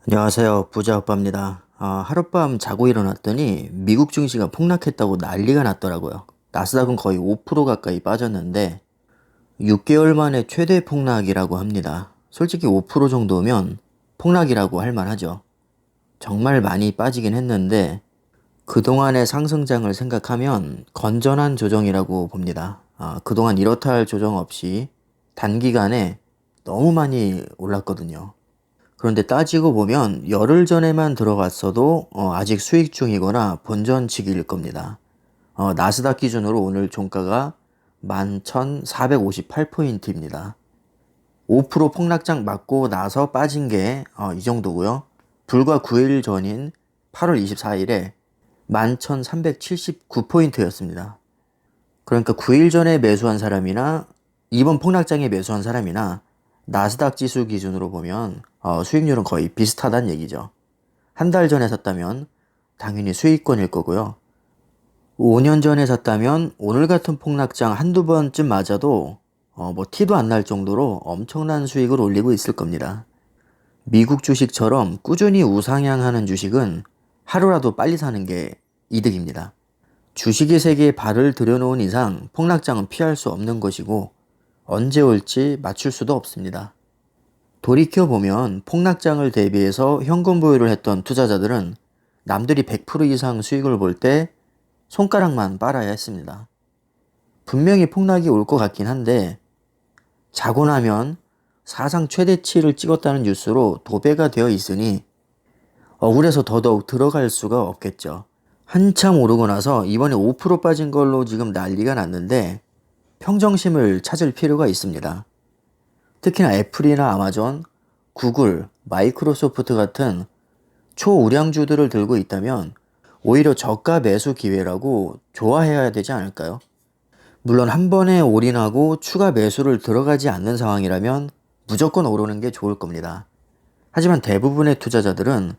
안녕하세요. 부자 오빠입니다. 하룻밤 자고 일어났더니 미국 증시가 폭락했다고 난리가 났더라고요. 나스닥은 거의 5% 가까이 빠졌는데 6개월 만에 최대 폭락이라고 합니다. 솔직히 5% 정도면 폭락이라고 할 만하죠. 정말 많이 빠지긴 했는데 그동안의 상승장을 생각하면 건전한 조정이라고 봅니다. 그동안 이렇다 할 조정 없이 단기간에 너무 많이 올랐거든요. 그런데 따지고 보면 열흘 전에만 들어갔어도 아직 수익 중이거나 본전치기일 겁니다. 나스닥 기준으로 오늘 종가가 11,458포인트입니다. 5% 폭락장 맞고 나서 빠진 게 이 정도고요. 불과 9일 전인 8월 24일에 11,379포인트였습니다. 그러니까 9일 전에 매수한 사람이나 이번 폭락장에 매수한 사람이나 나스닥 지수 기준으로 보면 수익률은 거의 비슷하다는 얘기죠. 한 달 전에 샀다면 당연히 수익권일 거고요. 5년 전에 샀다면 오늘 같은 폭락장 한두 번쯤 맞아도 티도 안 날 정도로 엄청난 수익을 올리고 있을 겁니다. 미국 주식처럼 꾸준히 우상향하는 주식은 하루라도 빨리 사는 게 이득입니다. 주식의 세계에 발을 들여놓은 이상 폭락장은 피할 수 없는 것이고 언제 올지 맞출 수도 없습니다. 돌이켜보면 폭락장을 대비해서 현금 보유를 했던 투자자들은 남들이 100% 이상 수익을 볼 때 손가락만 빨아야 했습니다. 분명히 폭락이 올 것 같긴 한데 자고 나면 사상 최대치를 찍었다는 뉴스로 도배가 되어 있으니 억울해서 더더욱 들어갈 수가 없겠죠. 한참 오르고 나서 이번에 5% 빠진 걸로 지금 난리가 났는데 평정심을 찾을 필요가 있습니다. 특히나 애플이나 아마존, 구글, 마이크로소프트 같은 초우량주들을 들고 있다면 오히려 저가 매수 기회라고 좋아해야 되지 않을까요? 물론 한 번에 올인하고 추가 매수를 들어가지 않는 상황이라면 무조건 오르는 게 좋을 겁니다. 하지만 대부분의 투자자들은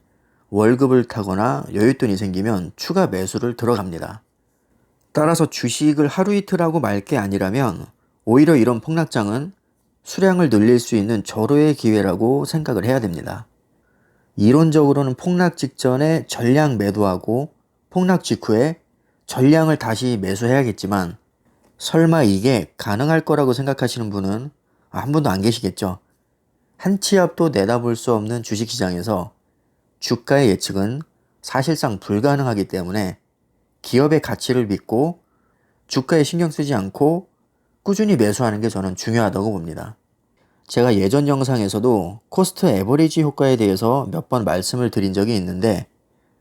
월급을 타거나 여윳돈이 생기면 추가 매수를 들어갑니다. 따라서 주식을 하루 이틀 하고 말 게 아니라면 오히려 이런 폭락장은 수량을 늘릴 수 있는 절호의 기회라고 생각을 해야 됩니다. 이론적으로는 폭락 직전에 전량 매도하고 폭락 직후에 전량을 다시 매수해야겠지만 설마 이게 가능할 거라고 생각하시는 분은 한 분도 안 계시겠죠. 한 치 앞도 내다볼 수 없는 주식시장에서 주가의 예측은 사실상 불가능하기 때문에 기업의 가치를 믿고 주가에 신경 쓰지 않고 꾸준히 매수하는 게 저는 중요하다고 봅니다. 제가 예전 영상에서도 코스트 에버리지 효과에 대해서 몇 번 말씀을 드린 적이 있는데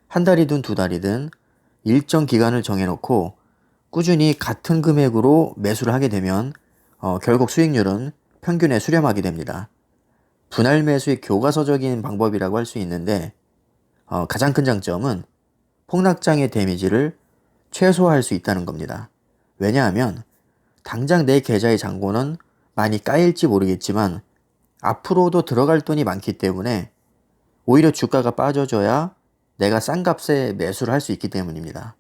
한 달이든 두 달이든 일정 기간을 정해놓고 꾸준히 같은 금액으로 매수를 하게 되면 결국 수익률은 평균에 수렴하게 됩니다. 분할 매수의 교과서적인 방법이라고 할 수 있는데 가장 큰 장점은 폭락장의 데미지를 최소화할 수 있다는 겁니다. 왜냐하면 당장 내 계좌의 잔고는 많이 까일지 모르겠지만 앞으로도 들어갈 돈이 많기 때문에 오히려 주가가 빠져줘야 내가 싼 값에 매수를 할 수 있기 때문입니다.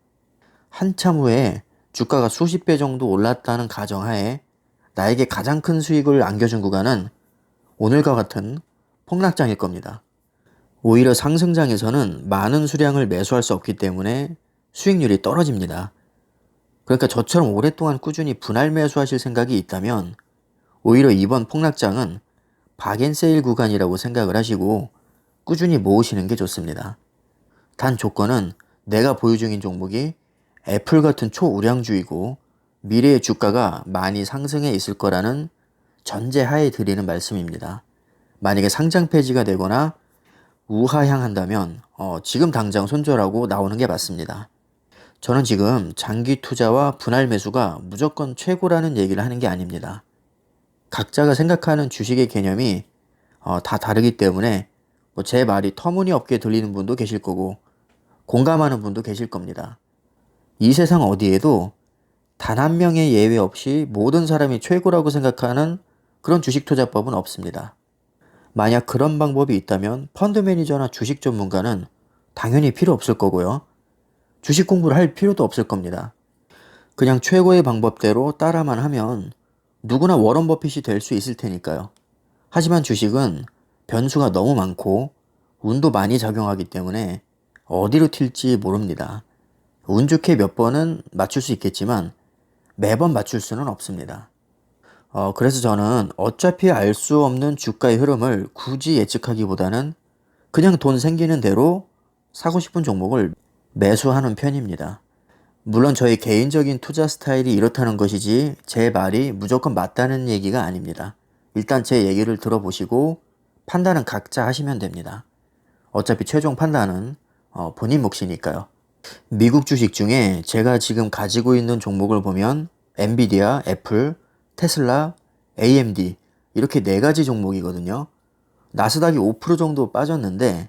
한참 후에 주가가 수십 배 정도 올랐다는 가정하에 나에게 가장 큰 수익을 안겨준 구간은 오늘과 같은 폭락장일 겁니다. 오히려 상승장에서는 많은 수량을 매수할 수 없기 때문에 수익률이 떨어집니다. 그러니까 저처럼 오랫동안 꾸준히 분할 매수하실 생각이 있다면 오히려 이번 폭락장은 박앤세일 구간이라고 생각을 하시고 꾸준히 모으시는 게 좋습니다. 단 조건은 내가 보유 중인 종목이 애플 같은 초우량주이고 미래의 주가가 많이 상승해 있을 거라는 전제하에 드리는 말씀입니다. 만약에 상장 폐지가 되거나 우하향한다면 지금 당장 손절하고 나오는 게 맞습니다. 저는 지금 장기 투자와 분할 매수가 무조건 최고라는 얘기를 하는 게 아닙니다. 각자가 생각하는 주식의 개념이 다 다르기 때문에 제 말이 터무니없게 들리는 분도 계실 거고 공감하는 분도 계실 겁니다. 이 세상 어디에도 단 한 명의 예외 없이 모든 사람이 최고라고 생각하는 그런 주식 투자법은 없습니다. 만약 그런 방법이 있다면 펀드 매니저나 주식 전문가는 당연히 필요 없을 거고요. 주식 공부를 할 필요도 없을 겁니다. 그냥 최고의 방법대로 따라만 하면 누구나 워런 버핏이 될 수 있을 테니까요. 하지만 주식은 변수가 너무 많고 운도 많이 작용하기 때문에 어디로 튈지 모릅니다. 운 좋게 몇 번은 맞출 수 있겠지만 매번 맞출 수는 없습니다. 그래서 저는 어차피 알 수 없는 주가의 흐름을 굳이 예측하기보다는 그냥 돈 생기는 대로 사고 싶은 종목을 매수하는 편입니다. 물론 저희 개인적인 투자 스타일이 이렇다는 것이지 제 말이 무조건 맞다는 얘기가 아닙니다. 일단 제 얘기를 들어보시고 판단은 각자 하시면 됩니다. 어차피 최종 판단은 본인 몫이니까요. 미국 주식 중에 제가 지금 가지고 있는 종목을 보면 엔비디아, 애플, 테슬라, AMD 이렇게 4가지 종목이거든요. 나스닥이 5% 정도 빠졌는데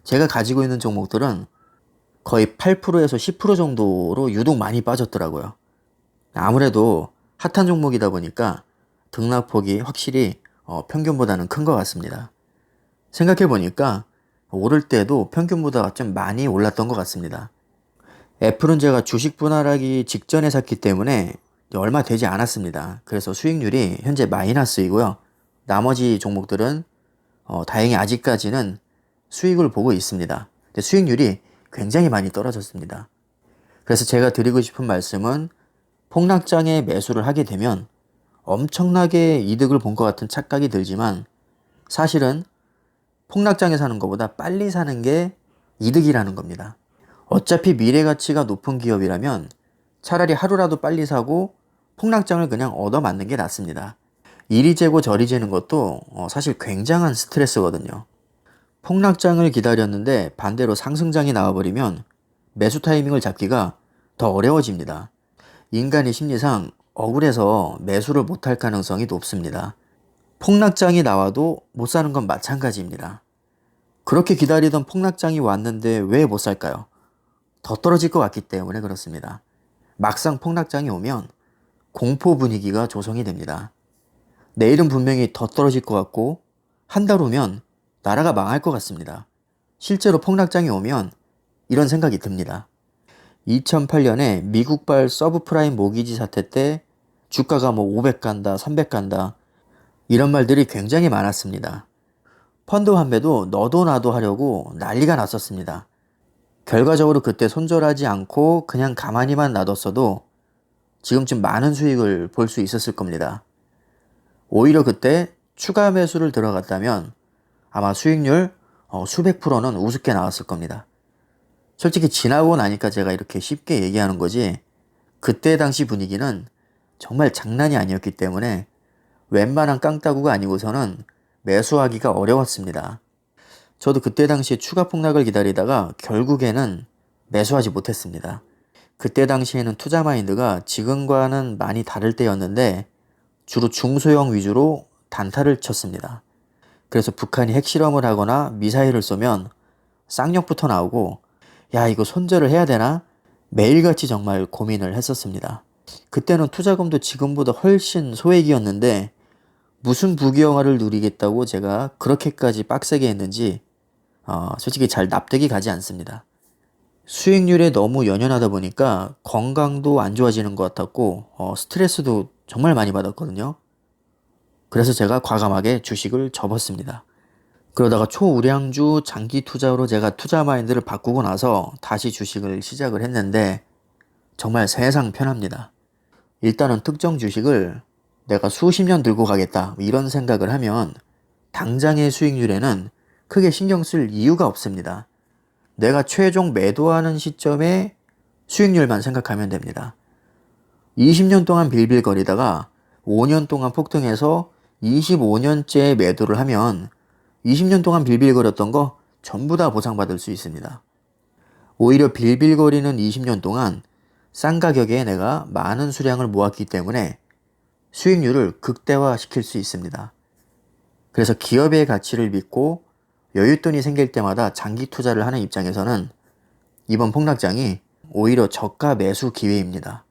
제가 가지고 있는 종목들은 거의 8%에서 10% 정도로 유독 많이 빠졌더라고요. 아무래도 핫한 종목이다 보니까 등락폭이 확실히 평균보다는 큰 것 같습니다. 생각해보니까 오를 때도 평균보다 좀 많이 올랐던 것 같습니다. 애플은 제가 주식 분할하기 직전에 샀기 때문에 얼마 되지 않았습니다. 그래서 수익률이 현재 마이너스이고요. 나머지 종목들은 다행히 아직까지는 수익을 보고 있습니다. 근데 수익률이 굉장히 많이 떨어졌습니다. 그래서 제가 드리고 싶은 말씀은 폭락장에 매수를 하게 되면 엄청나게 이득을 본 것 같은 착각이 들지만 사실은 폭락장에 사는 것보다 빨리 사는 게 이득이라는 겁니다. 어차피 미래 가치가 높은 기업이라면 차라리 하루라도 빨리 사고 폭락장을 그냥 얻어맞는 게 낫습니다. 이리 재고 저리 재는 것도 사실 굉장한 스트레스거든요. 폭락장을 기다렸는데 반대로 상승장이 나와버리면 매수 타이밍을 잡기가 더 어려워집니다. 인간의 심리상 억울해서 매수를 못할 가능성이 높습니다. 폭락장이 나와도 못 사는 건 마찬가지입니다. 그렇게 기다리던 폭락장이 왔는데 왜 못 살까요? 더 떨어질 것 같기 때문에 그렇습니다. 막상 폭락장이 오면 공포 분위기가 조성이 됩니다. 내일은 분명히 더 떨어질 것 같고 한 달 후면 나라가 망할 것 같습니다. 실제로 폭락장이 오면 이런 생각이 듭니다. 2008년에 미국발 서브프라임 모기지 사태 때 주가가 500 간다, 300 간다 이런 말들이 굉장히 많았습니다. 펀드 환매도 너도 나도 하려고 난리가 났었습니다. 결과적으로 그때 손절하지 않고 그냥 가만히만 놔뒀어도 지금쯤 많은 수익을 볼 수 있었을 겁니다. 오히려 그때 추가 매수를 들어갔다면 아마 수익률 수백 프로는 우습게 나왔을 겁니다. 솔직히 지나고 나니까 제가 이렇게 쉽게 얘기하는 거지 그때 당시 분위기는 정말 장난이 아니었기 때문에 웬만한 깡따구가 아니고서는 매수하기가 어려웠습니다. 저도 그때 당시에 추가 폭락을 기다리다가 결국에는 매수하지 못했습니다. 그때 당시에는 투자 마인드가 지금과는 많이 다를 때였는데 주로 중소형 위주로 단타를 쳤습니다. 그래서 북한이 핵실험을 하거나 미사일을 쏘면 쌍욕부터 나오고 야 이거 손절을 해야 되나? 매일같이 정말 고민을 했었습니다. 그때는 투자금도 지금보다 훨씬 소액이었는데 무슨 부귀영화를 누리겠다고 제가 그렇게까지 빡세게 했는지 솔직히 잘 납득이 가지 않습니다. 수익률에 너무 연연하다 보니까 건강도 안 좋아지는 것 같았고 스트레스도 정말 많이 받았거든요. 그래서 제가 과감하게 주식을 접었습니다. 그러다가 초우량주 장기 투자로 제가 투자 마인드를 바꾸고 나서 다시 주식을 시작을 했는데 정말 세상 편합니다. 일단은 특정 주식을 내가 수십 년 들고 가겠다 이런 생각을 하면 당장의 수익률에는 크게 신경 쓸 이유가 없습니다. 내가 최종 매도하는 시점에 수익률만 생각하면 됩니다. 20년 동안 빌빌거리다가 5년 동안 폭등해서 25년째 매도를 하면 20년 동안 빌빌거렸던 거 전부 다 보상받을 수 있습니다. 오히려 빌빌거리는 20년 동안 싼 가격에 내가 많은 수량을 모았기 때문에 수익률을 극대화시킬 수 있습니다. 그래서 기업의 가치를 믿고 여윳돈이 생길 때마다 장기 투자를 하는 입장에서는 이번 폭락장이 오히려 저가 매수 기회입니다.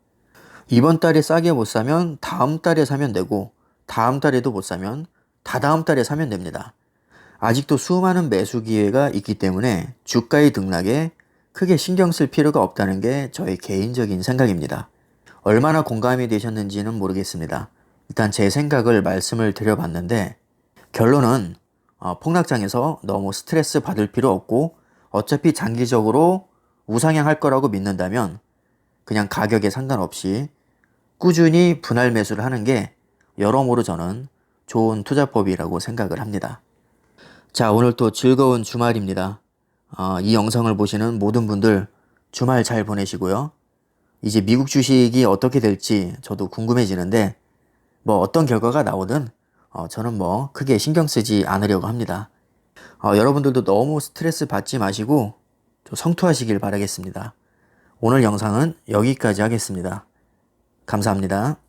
이번 달에 싸게 못 사면 다음 달에 사면 되고 다음 달에도 못 사면 다다음 달에 사면 됩니다. 아직도 수많은 매수 기회가 있기 때문에 주가의 등락에 크게 신경 쓸 필요가 없다는 게 저의 개인적인 생각입니다. 얼마나 공감이 되셨는지는 모르겠습니다. 일단 제 생각을 말씀을 드려봤는데 결론은 폭락장에서 너무 스트레스 받을 필요 없고 어차피 장기적으로 우상향할 거라고 믿는다면 그냥 가격에 상관없이 꾸준히 분할 매수를 하는 게 여러모로 저는 좋은 투자법이라고 생각을 합니다. 자, 오늘 또 즐거운 주말입니다. 이 영상을 보시는 모든 분들 주말 잘 보내시고요. 이제 미국 주식이 어떻게 될지 저도 궁금해지는데 뭐 어떤 결과가 나오든 저는 뭐 크게 신경 쓰지 않으려고 합니다. 여러분들도 너무 스트레스 받지 마시고 좀 성투하시길 바라겠습니다. 오늘 영상은 여기까지 하겠습니다. 감사합니다.